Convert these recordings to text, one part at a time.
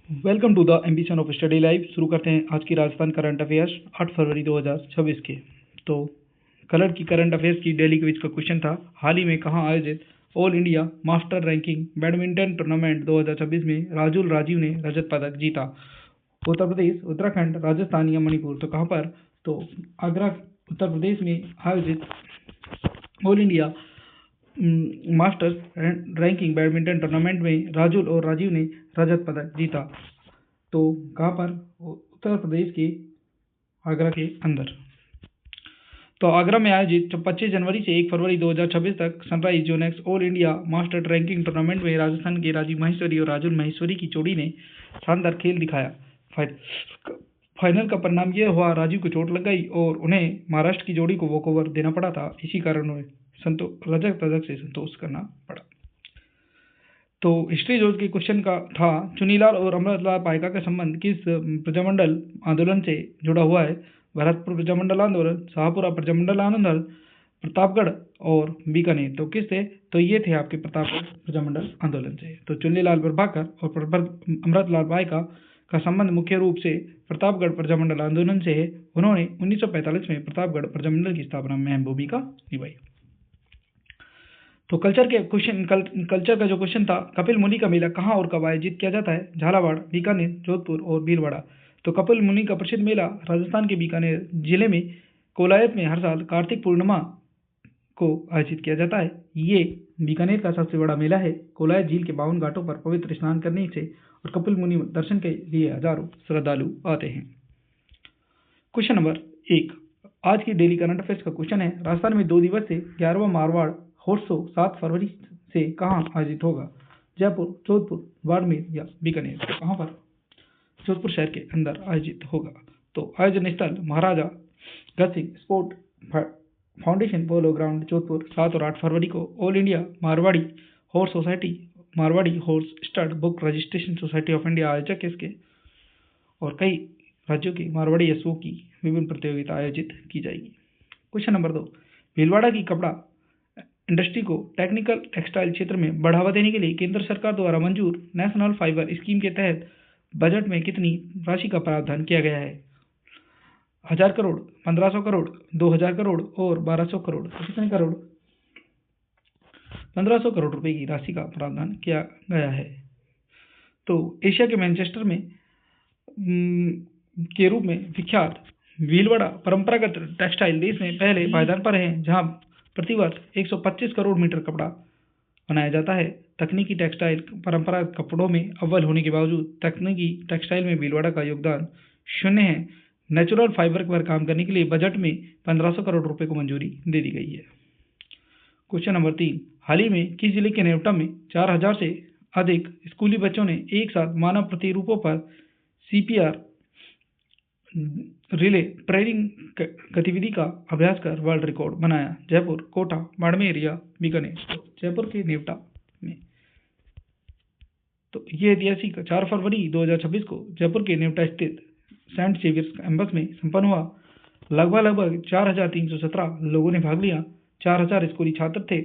Welcome to the ambition of study life. शुरू करते हैं आज की राजस्थान करंट अफेयर्स 8 फरवरी 2026 के। तो कलर की करंट अफेयर्स की डेली क्विज का क्वेश्चन था, हाल ही में कहां आयोजित all India master ranking badminton tournament 2026 में राजुल राजीव ने रजत पदक जीता? उत्तर प्रदेश, उत्तराखंड, राजस्थान या मणिपुर? तो कहां पर? तो आगरा उत्तर प्रदेश में आयोजित all India masters ranking badminton tournament में राजुल और राजीव ने रजत पदक जीता। तो कहाँ पर? उत्तर प्रदेश के आगरा के अंदर। तो आगरा में आयोजित 25 जनवरी से 1 फरवरी 2026 तक sunrise Yonex all India master ranking tournament में राजस्थान के राजीव माहेश्वरी और राजुल माहेश्वरी की जोड़ी ने शानदार खेल दिखाया। फाइनल का परिणाम यह हुआ, राजीव को चोट लग गई और उन्हें महाराष्ट्र की जोड़ी को वॉकओवर देना पड़ा था। इसी कारण उन्हें रजत पदक से संतोष करना पड़ा। तो हिस्ट्री जोन के क्वेश्चन का था, चुनीलाल और अमृतलाल पाइका का संबंध किस प्रजामंडल आंदोलन से जुड़ा हुआ है? भरतपुर प्रजामंडल आंदोलन, शाहपुरा प्रजामंडल आंदोलन, प्रतापगढ़ और बीकानेर? तो किस थे? तो ये थे आपके प्रतापगढ़ प्रजामंडल आंदोलन से। तो चुनीलाल प्रभाकर और अमृतलाल पाइका का संबंध मुख्य रूप से प्रतापगढ़ प्रजामंडल आंदोलन से है। उन्होंने 1945 में प्रतापगढ़ प्रजामंडल की स्थापना में अहम भूमिका निभाई। तो कल्चर का जो क्वेश्चन था, कपिल मुनि का मेला कहाँ और कब आयोजित किया जाता है? झालावाड़, बीकानेर, जोधपुर और भीलवाड़ा? तो कपिल मुनि का प्रसिद्ध मेला राजस्थान के बीकानेर जिले में कोलायत में हर साल कार्तिक पूर्णिमा को आयोजित किया जाता है। ये बीकानेर का सबसे बड़ा मेला है। कोलायत झील के 52 घाटों पर पवित्र स्नान करने से और कपिल मुनि दर्शन के लिए हजारों श्रद्धालु आते हैं। क्वेश्चन नंबर 1, आज की डेली करंट अफेयर्स का क्वेश्चन है, राजस्थान में 2 दिवसीय 11वां मारवाड़ हॉर्स शो 7 फरवरी से कहाँ आयोजित होगा? जयपुर, जोधपुर, बाड़मेर या बीकानेर? तो कहाँ पर? जोधपुर शहर के अंदर आयोजित होगा। तो आयोजन स्थल महाराजा गज Singh sport foundation polo ground, Jodhpur. 7 और 8 फरवरी को all India Marwari horse society, Marwari horse stud book registration society of India आयोजक है इसके, और कई राज्यों की मारवाड़ी यशों की विभिन्न प्रतियोगिता आयोजित की जाएगी। क्वेश्चन नंबर 2, भीलवाड़ा की कपड़ा इंडस्ट्री को टेक्निकल टेक्सटाइल क्षेत्र में बढ़ावा देने के लिए केंद्र सरकार द्वारा मंजूर नेशनल फाइबर स्कीम के तहत बजट में कितनी राशि का प्रावधान किया गया है? 1000 करोड़, 1500 करोड़, 2000 करोड़ और 1200 करोड़? कितने करोड़? 1500 करोड़ रुपए की राशि का प्रावधान किया गया है। तो एशिया के मैनचेस्टर में के रूप में विख्यात भीलवाड़ा परंपरागत टेक्सटाइल देश में पहले पायदान पर है, जहां प्रतिवर्ष 125 करोड़ मीटर कपड़ा बनाया जाता है। तकनीकी टेक्सटाइल परंपरागत कपड़ों में अव्वल होने के बावजूद तकनीकी टेक्सटाइल में भीलवाड़ा का योगदान शून्य है। नेचुरल फाइबर पर काम करने के लिए बजट में 1500 करोड़ रुपए को मंजूरी दे दी गई है। क्वेश्चन नंबर 3, हाल ही में किस जिले के नेवटा में 4000 से अधिक स्कूली बच्चों ने एक साथ मानव प्रतिरूपों पर CPR रिले ट्रेनिंग गतिविधि का अभ्यास कर वर्ल्ड रिकॉर्ड बनाया? जयपुर, कोटा, बाड़मेर या बीकानेर? तो जयपुर के नेवटा में। तो ये ऐतिहासिक 4 फरवरी 2026 को जयपुर के नेवटा स्थित सेंट जेवियर्स कैंपस में संपन्न हुआ। लगभग 4317 लोगों ने भाग लिया। 4000 स्कूली छात्र थे।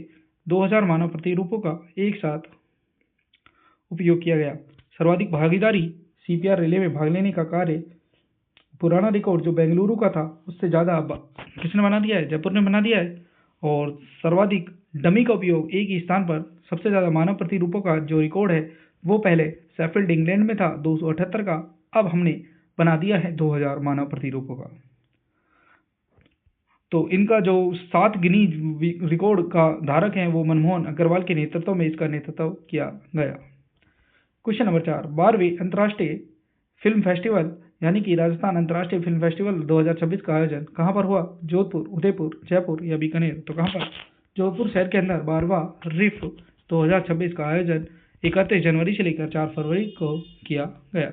2000 मानव प्रतिरूपों का एक साथ उपयोग किया गया। सर्वाधिक भागीदारी CPR रिले में भाग लेने का कार्य, पुराना रिकॉर्ड जो बेंगलुरु का था उससे ज़्यादा किसने बना दिया है? जयपुर ने बना दिया है। और सर्वाधिक डमी का उपयोग एक ही स्थान पर सबसे ज़्यादा मानव प्रतिरूपों का जो रिकॉर्ड है वो पहले शेफील्ड इंग्लैंड में था 278 का, अब हमने बना दिया है 2000 मानव प्रतिरूपों का। तो इनका जो 7 गिनीज रिकॉर्ड का धारक हैं वो मनमोहन अग्रवाल के नेतृत्व में इसका नेतृत्व किया गया। क्वेश्चन नंबर 4, 12वें अंतर्राष्ट्रीय फिल्म फेस्टिवल यानी कि राजस्थान अंतर्राष्ट्रीय फिल्म फेस्टिवल 2026 का आयोजन कहाँ पर हुआ? जोधपुर, उदयपुर, जयपुर या बीकानेर? तो कहाँ पर? जोधपुर शहर के अंदर 12वां रिफ 2026 का आयोजन 31 जनवरी से लेकर 4 फरवरी को किया गया।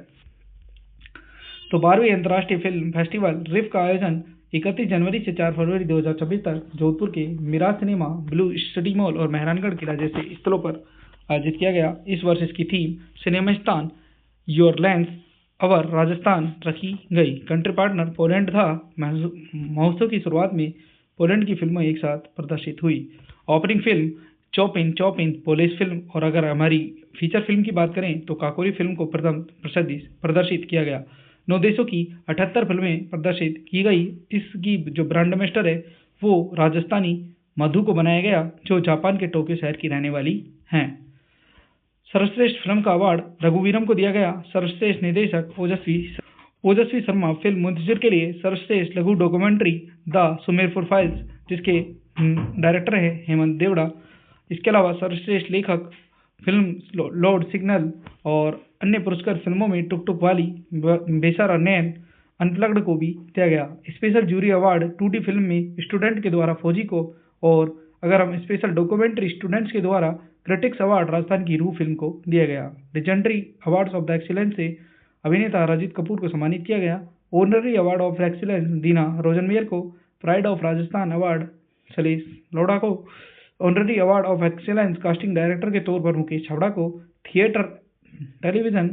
तो 12वें अंतर्राष्ट्रीय फिल्म फेस्टिवल रिफ का आयोजन 31 जनवरी से 4 फरवरी 2026 तक जोधपुर के Miraj cinema, blue city mall और मेहरानगढ़ किला जैसे स्थलों पर आयोजित किया गया। इस वर्ष इसकी थीम सिनेमिस्तान योर लैंड्स अवर राजस्थान रखी गई। कंट्री पार्टनर पोलैंड था। महोत्सव की शुरुआत में पोलैंड की फिल्में एक साथ प्रदर्शित हुई। ओपनिंग फिल्म चौपिन पुलिस फिल्म, और अगर हमारी फीचर फिल्म की बात करें तो काकोरी फिल्म को प्रथम प्रदर्शित किया गया। 9 देशों की 78 फिल्में प्रदर्शित की गई। इसकी जो ब्रांड एम्बेसडर है वो राजस्थानी मधु को बनाया गया, जो जापान के टोक्यो शहर की रहने वाली हैं। सर्वश्रेष्ठ फिल्म का अवार्ड रघुवीरम को दिया गया। सर्वश्रेष्ठ निर्देशक ओजस्वी शर्मा फिल्म मुंतजिर के लिए। सर्वश्रेष्ठ लघु डॉक्यूमेंट्री द सुमेरपुर फाइल्स, जिसके डायरेक्टर है हेमंत देवड़ा। इसके अलावा सर्वश्रेष्ठ लेखक फिल्म लॉर्ड सिग्नल और अन्य पुरस्कार फिल्मों में टुक टुक वाली, बेसर और नैन अनप्लग्ड को भी दिया गया। Special jury award 2D film में स्टूडेंट के द्वारा फौजी को, और अगर हम स्पेशल डॉक्यूमेंट्री स्टूडेंट्स के द्वारा क्रिटिक्स अवार्ड राजस्थान की रूह फिल्म को दिया गया। Legendary awards of the excellence से अभिनेता रजित कपूर को सम्मानित किया गया। Honorary award of excellence Dina Rosenmeyer को। Pride of Rajasthan award Salis Lodha को। Honorary award of excellence casting director के तौर पर मुकेश छाबड़ा को। थिएटर, टेलीविजन,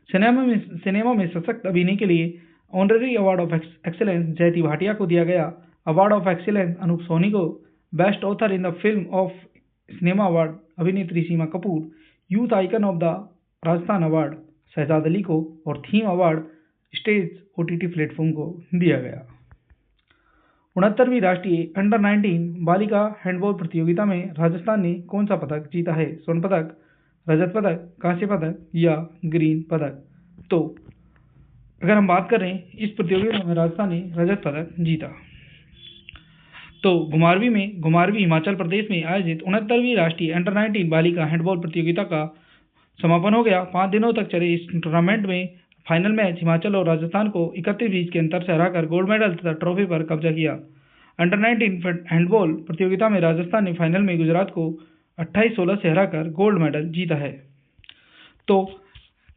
सिनेमा में सशक्त अभिनय के लिए ऑनररी अवार्ड ऑफ एक्सीलेंस जयती भाटिया को दिया गया। Award of excellence Anup Soni को। Best author in the film of cinema award अभिनेत्री Seema Kapoor. Youth icon of the Rajasthan award Shahzad Ali को, और theme award stage OTT platform को दिया गया। 69वीं राष्ट्रीय अंडर 19 बालिका हैंडबॉल प्रतियोगिता में राजस्थान ने कौन सा पदक जीता है? स्वर्ण पदक, रजत पदक, कांस्य पदक या ग्रीन पदक? तो अगर हम बात करें इस प्रतियोगिता में राजस्थान ने रजत पदक जीता। तो घुमारवीं हिमाचल प्रदेश में आयोजित 69वीं राष्ट्रीय अंडर 19 बालिका हैंडबॉल प्रतियोगिता का समापन हो गया। 5 दिनों तक चले इस टूर्नामेंट में फाइनल मैच हिमाचल और राजस्थान को 31 बीस के अंतर से हराकर गोल्ड मेडल तथा ट्रॉफी पर कब्जा किया। अंडर 19 हैंडबॉल प्रतियोगिता में राजस्थान ने फाइनल में गुजरात को 28-16 से हराकर गोल्ड मेडल जीता है। तो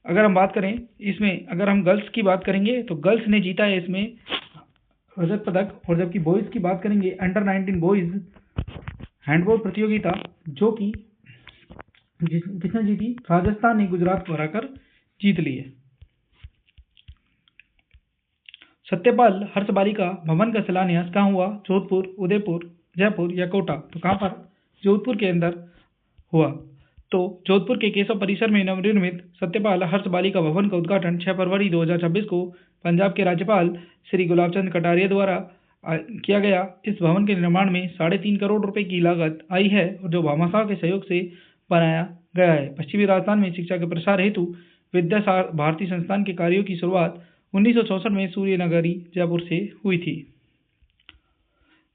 अगर हम बात करें इसमें, अगर हम गर्ल्स की बात करेंगे तो गर्ल्स ने जीता है इसमें रजत पदक, और जबकि बॉयज़ की बात करेंगे अंडर 19 बॉयज़ हैंडबॉल प्रतियोगिता, जो कि किसने जीती? राजस्थान ने गुजरात को हराकर जीत ली है। सत्यपाल हर्ष बालिका भवन का शिलान्यास कहाँ हुआ? जोधपुर, उदयपुर, जयपुर या कोटा? तो कहाँ पर? जोधपुर के अंदर हुआ। तो जोधपुर के केशव परिसर में नवनिर्मित सत्यपाल हर्ष बालिका भवन का उद्घाटन 6 फरवरी 2026 को पंजाब के राज्यपाल श्री गुलाब चंद कटारिया द्वारा किया गया। इस भवन के निर्माण में 3.5 करोड़ रुपए की लागत आई है, और जो भामाशाह के सहयोग से बनाया गया है। पश्चिमी राजस्थान में शिक्षा के प्रसार हेतु विद्या भारती संस्थान के कार्यों की शुरुआत 1964 में सूर्यनगरी जयपुर से हुई थी।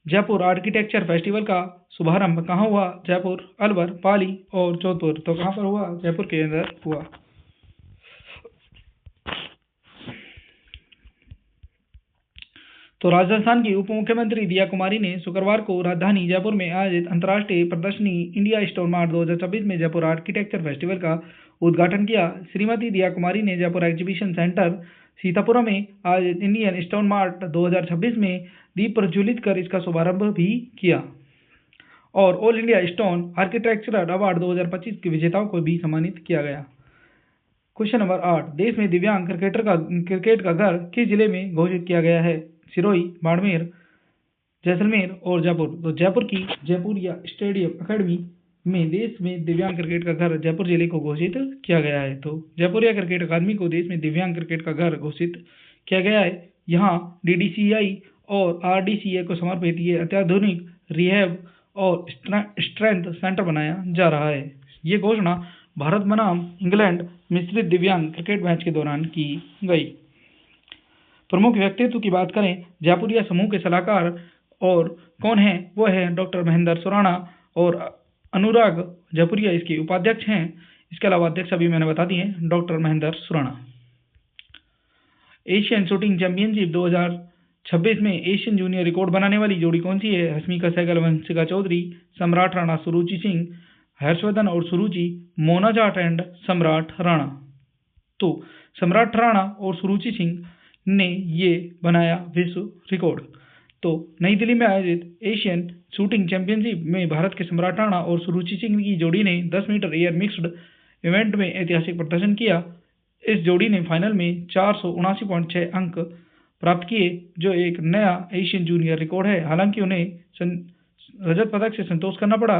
जयपुर आर्किटेक्चर फेस्टिवल का शुभारंभ कहाँ हुआ? जयपुर, अलवर, पाली और जोधपुर। तो कहाँ पर हुआ? जयपुर के अंदर हुआ। तो राजस्थान की उप मुख्यमंत्री दिया कुमारी ने शुक्रवार को राजधानी जयपुर में आयोजित अंतर्राष्ट्रीय प्रदर्शनी इंडिया स्टोर मार्ट 2026 में जयपुर आर्किटेक्चर फेस्टिवल का उद्घाटन किया। श्रीमती दिया कुमारी ने जयपुर एग्जीबिशन सेंटर सीतापुरम में आयोजित इंडियन स्टोन मार्ट 2026 में दीप प्रज्वलित कर इसका शुभारंभ भी किया, और all India stone architectural award 2025 के विजेताओं को भी सम्मानित किया गया। क्वेश्चन नंबर 8, देश में दिव्यांग क्रिकेट का घर किस जिले में घोषित किया गया है? सिरोही, बाड़मेर, जैसलमेर और जयपुर। तो जयपुर की जयपुरिया स्टेडियम अकेडमी में देश में दिव्यांग क्रिकेट का घर जयपुर जिले को घोषित किया गया है। तो जयपुरिया क्रिकेट अकादमी को देश में दिव्यांग क्रिकेट का घर घोषित किया गया है। यहाँ DDCI और RDCA को समर्पित ये अत्याधुनिक रिहैब और स्ट्रेंथ सेंटर बनाया जा रहा है। ये घोषणा भारत बनाम इंग्लैंड मिश्रित दिव्यांग क्रिकेट मैच के दौरान की गई। प्रमुख व्यक्तित्व की बात करें, जयपुरिया समूह के सलाहकार और कौन है? वो है डॉक्टर महेंद्र सुराणा, और अनुराग जयपुरिया इसके उपाध्यक्ष हैं। इसके अलावा अध्यक्ष अभी मैंने बता दिए, doctor Mahendra Surana. Asian shooting championship 2026 में एशियन जूनियर रिकॉर्ड बनाने वाली जोड़ी कौन सी है? हस्मिका सहगल, वंशिका चौधरी, सम्राट राणा, सुरुचि सिंह, हर्षवर्धन और सुरुचि, मोना जाट एंड सम्राट राणा। तो सम्राट राणा और सुरुचि सिंह ने ये बनाया विश्व रिकॉर्ड। तो नई दिल्ली में आयोजित एशियन शूटिंग चैंपियनशिप में भारत के सम्राट राणा और सुरुचि सिंह की जोड़ी ने 10 मीटर एयर मिक्स्ड इवेंट में ऐतिहासिक प्रदर्शन किया। इस जोड़ी ने फाइनल में 479.6 अंक प्राप्त किए, जो एक नया एशियन जूनियर रिकॉर्ड है। हालांकि उन्हें रजत पदक से संतोष करना पड़ा।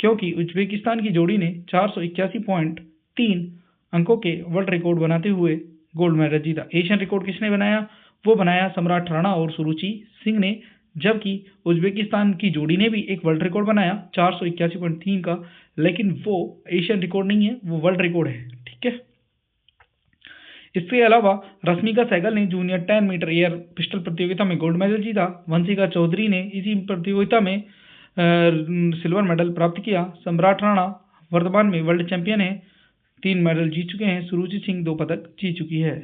क्योंकि उज्बेकिस्तान की जोड़ी ने 481.3 अंकों के वर्ल्ड रिकॉर्ड बनाते हुए गोल्ड मेडल जीता। एशियन रिकॉर्ड किसने बनाया? वो बनाया सम्राट राणा और सुरुचि सिंह ने, जबकि उज्बेकिस्तान की जोड़ी ने भी एक वर्ल्ड रिकॉर्ड बनाया 481.3 का, लेकिन वो एशियन रिकॉर्ड नहीं है, वो वर्ल्ड रिकॉर्ड है। ठीक है। इसके अलावा रश्मिका सहगल ने जूनियर 10 मीटर एयर पिस्टल प्रतियोगिता में गोल्ड मेडल जीता। वंशिका चौधरी ने इसी प्रतियोगिता में सिल्वर मेडल प्राप्त किया। सम्राट राणा वर्तमान में वर्ल्ड चैंपियन है, 3 मेडल जीत चुके हैं। सुरुचि सिंह 2 पदक जीत चुकी है।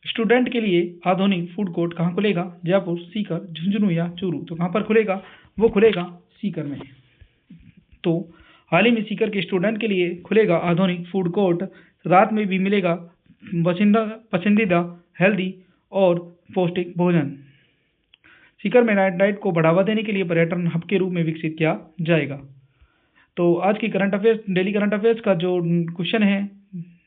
स्टूडेंट के लिए आधुनिक फूड कोर्ट कहाँ खुलेगा? जयपुर, सीकर, झुंझुनू या चूरू? तो कहाँ पर खुलेगा? वो खुलेगा सीकर में। तो हाल ही में सीकर के स्टूडेंट के लिए खुलेगा आधुनिक फूड कोर्ट। रात में भी मिलेगा पसंदीदा हेल्दी और पौष्टिक भोजन। सीकर में नाइट डाइट को बढ़ावा देने के लिए पर्यटन हब के रूप में विकसित किया जाएगा। तो आज की current affairs, daily current affairs का जो क्वेश्चन है,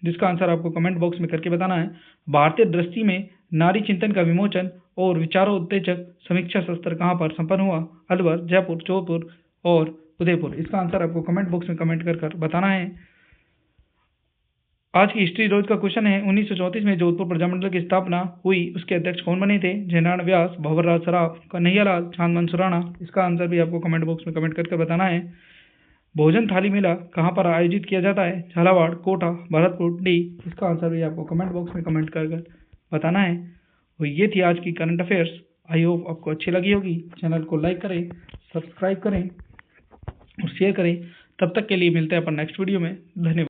जिसका आंसर आपको कमेंट बॉक्स में करके बताना है, भारतीय दृष्टि में नारी चिंतन का विमोचन और विचारोत्तेजक समीक्षा सत्र कहाँ पर संपन्न हुआ? अलवर, जयपुर, जोधपुर और उदयपुर। इसका आंसर आपको कमेंट बॉक्स में कमेंट कर बताना है। आज की हिस्ट्री रोज का क्वेश्चन है, 1934 में जोधपुर प्रजामंडल की स्थापना हुई, उसके अध्यक्ष कौन बने थे? जयनारायण व्यास, भंवरलाल सराफ, कन्हैयालाल, चांदमन सुराणा। इसका आंसर भी आपको कमेंट बॉक्स में कमेंट करके बताना है। भोजन थाली मेला कहाँ पर आयोजित किया जाता है? झालावाड़, कोटा, भरतपुर, डी। इसका आंसर भी आपको कमेंट बॉक्स में कमेंट कर बताना है। और ये थी आज की करंट अफेयर्स। आई होप आपको अच्छी लगी होगी। चैनल को लाइक करें, सब्सक्राइब करें और शेयर करें। तब तक के लिए मिलते हैं अपन नेक्स्ट वीडियो में। धन्यवाद।